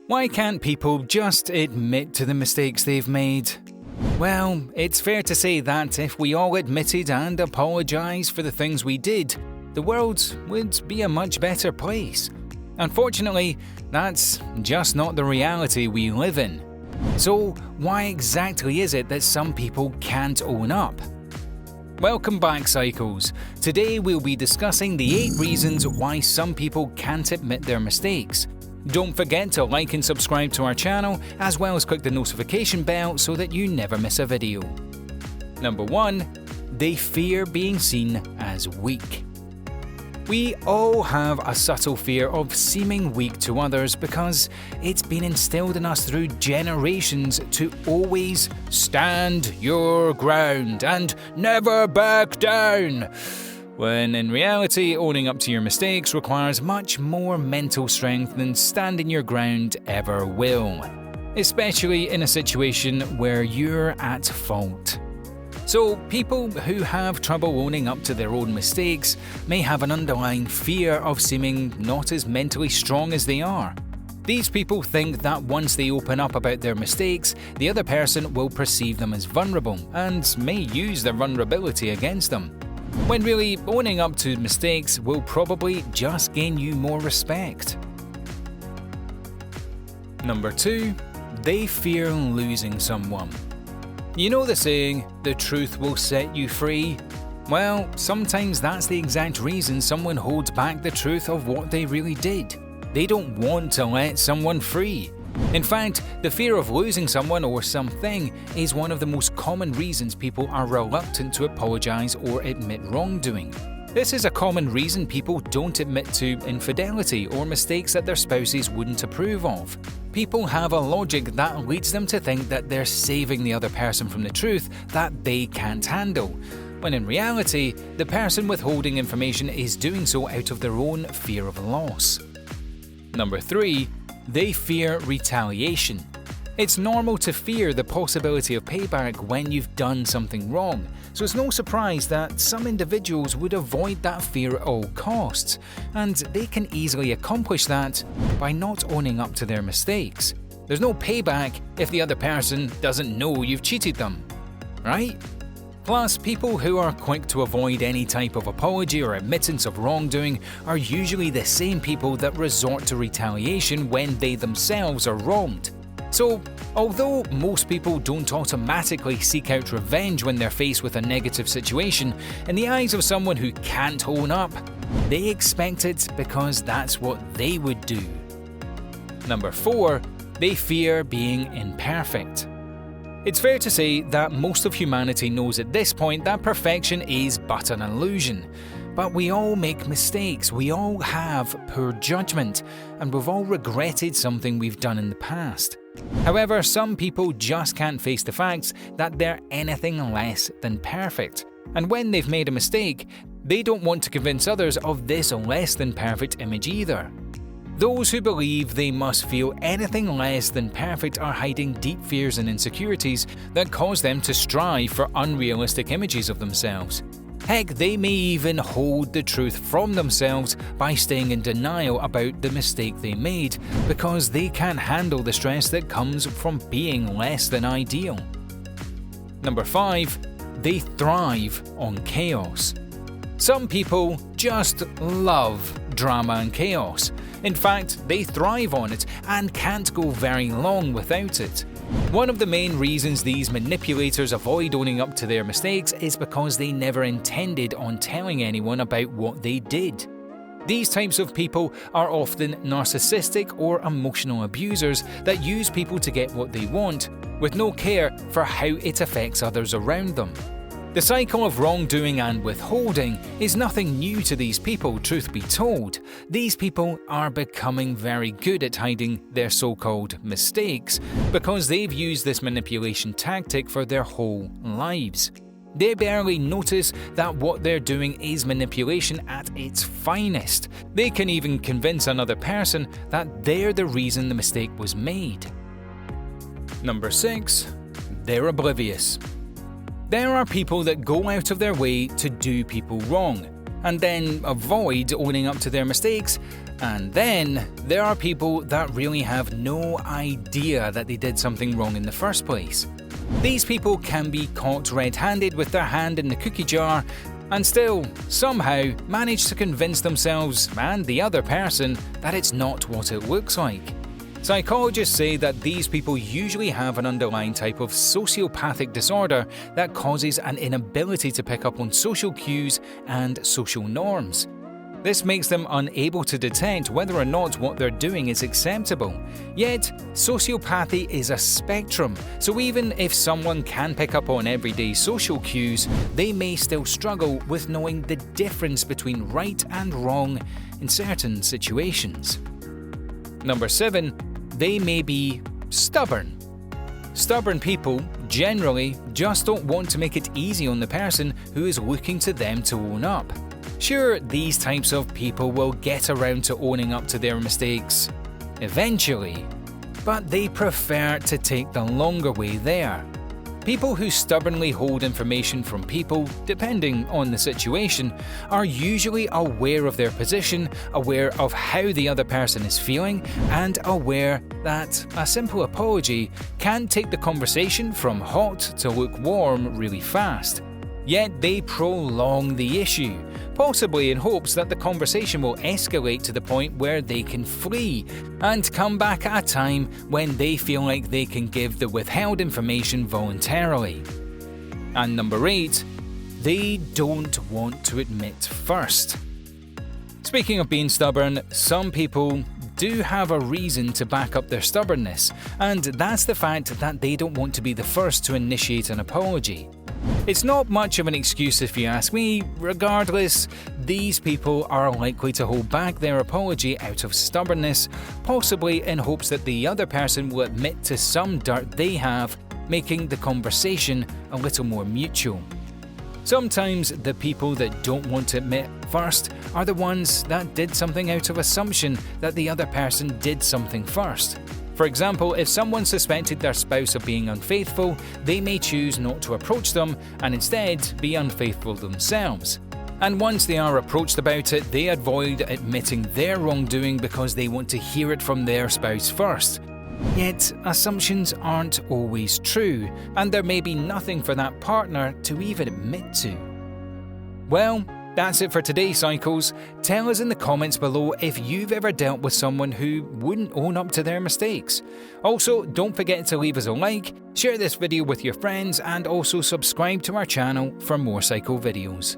Why can't people just admit to the mistakes they've made? Well, it's fair to say that if we all admitted and apologised for the things we did, the world would be a much better place. Unfortunately, that's just not the reality we live in. So, why exactly is it that some people can't own up? Welcome back, Psychos. Today we'll be discussing the 8 reasons why some people can't admit their mistakes. Don't forget to like and subscribe to our channel, as well as click the notification bell so that you never miss a video. Number 1. They fear being seen as weak. We all have a subtle fear of seeming weak to others because it's been instilled in us through generations to always stand your ground and never back down. When in reality, owning up to your mistakes requires much more mental strength than standing your ground ever will, especially in a situation where you're at fault. So, people who have trouble owning up to their own mistakes may have an underlying fear of seeming not as mentally strong as they are. These people think that once they open up about their mistakes, the other person will perceive them as vulnerable and may use their vulnerability against them. When really, owning up to mistakes will probably just gain you more respect. Number 2. They fear losing someone. You know the saying, the truth will set you free? Well, sometimes that's the exact reason someone holds back the truth of what they really did. They don't want to let someone free. In fact, the fear of losing someone or something is one of the most common reasons people are reluctant to apologize or admit wrongdoing. This is a common reason people don't admit to infidelity or mistakes that their spouses wouldn't approve of. People have a logic that leads them to think that they're saving the other person from the truth that they can't handle, when in reality, the person withholding information is doing so out of their own fear of loss. Number 3. They fear retaliation. It's normal to fear the possibility of payback when you've done something wrong, so it's no surprise that some individuals would avoid that fear at all costs, and they can easily accomplish that by not owning up to their mistakes. There's no payback if the other person doesn't know you've cheated them, right? Plus, people who are quick to avoid any type of apology or admittance of wrongdoing are usually the same people that resort to retaliation when they themselves are wronged. So, although most people don't automatically seek out revenge when they're faced with a negative situation, in the eyes of someone who can't own up, they expect it because that's what they would do. Number 4. They fear being imperfect. It's fair to say that most of humanity knows at this point that perfection is but an illusion. But we all make mistakes, we all have poor judgment, and we've all regretted something we've done in the past. However, some people just can't face the facts that they're anything less than perfect. And when they've made a mistake, they don't want to convince others of this less than perfect image either. Those who believe they must feel anything less than perfect are hiding deep fears and insecurities that cause them to strive for unrealistic images of themselves. Heck, they may even hold the truth from themselves by staying in denial about the mistake they made because they can't handle the stress that comes from being less than ideal. Number 5. They thrive on chaos. Some people just love drama and chaos. In fact, they thrive on it and can't go very long without it. One of the main reasons these manipulators avoid owning up to their mistakes is because they never intended on telling anyone about what they did. These types of people are often narcissistic or emotional abusers that use people to get what they want, with no care for how it affects others around them. The cycle of wrongdoing and withholding is nothing new to these people, truth be told. These people are becoming very good at hiding their so-called mistakes because they've used this manipulation tactic for their whole lives. They barely notice that what they're doing is manipulation at its finest. They can even convince another person that they're the reason the mistake was made. Number 6. They're oblivious. There are people that go out of their way to do people wrong. and then avoid owning up to their mistakes. And then there are people that really have no idea that they did something wrong in the first place. These people can be caught red-handed with their hand in the cookie jar and still, somehow, manage to convince themselves and the other person that it's not what it looks like. Psychologists say that these people usually have an underlying type of sociopathic disorder that causes an inability to pick up on social cues and social norms. This makes them unable to detect whether or not what they're doing is acceptable. Yet, sociopathy is a spectrum, so even if someone can pick up on everyday social cues, they may still struggle with knowing the difference between right and wrong in certain situations. Number 7. They may be stubborn. Stubborn people generally just don't want to make it easy on the person who is looking to them to own up. Sure, these types of people will get around to owning up to their mistakes eventually, but they prefer to take the longer way there. People who stubbornly hold information from people, depending on the situation, are usually aware of their position, aware of how the other person is feeling, and aware that a simple apology can take the conversation from hot to lukewarm really fast. Yet they prolong the issue, possibly in hopes that the conversation will escalate to the point where they can flee and come back at a time when they feel like they can give the withheld information voluntarily. And number 8, they don't want to admit first. Speaking of being stubborn, some people do have a reason to back up their stubbornness, and that's the fact that they don't want to be the first to initiate an apology. It's not much of an excuse if you ask me. Regardless, these people are likely to hold back their apology out of stubbornness, possibly in hopes that the other person will admit to some dirt they have, making the conversation a little more mutual. Sometimes the people that don't want to admit first are the ones that did something out of assumption that the other person did something first. For example, if someone suspected their spouse of being unfaithful, they may choose not to approach them and instead be unfaithful themselves. And once they are approached about it, they avoid admitting their wrongdoing because they want to hear it from their spouse first. Yet, assumptions aren't always true, and there may be nothing for that partner to even admit to. Well, that's it for today, Psychos. Tell us in the comments below if you've ever dealt with someone who wouldn't own up to their mistakes. Also, don't forget to leave us a like, share this video with your friends, and also subscribe to our channel for more Psycho videos.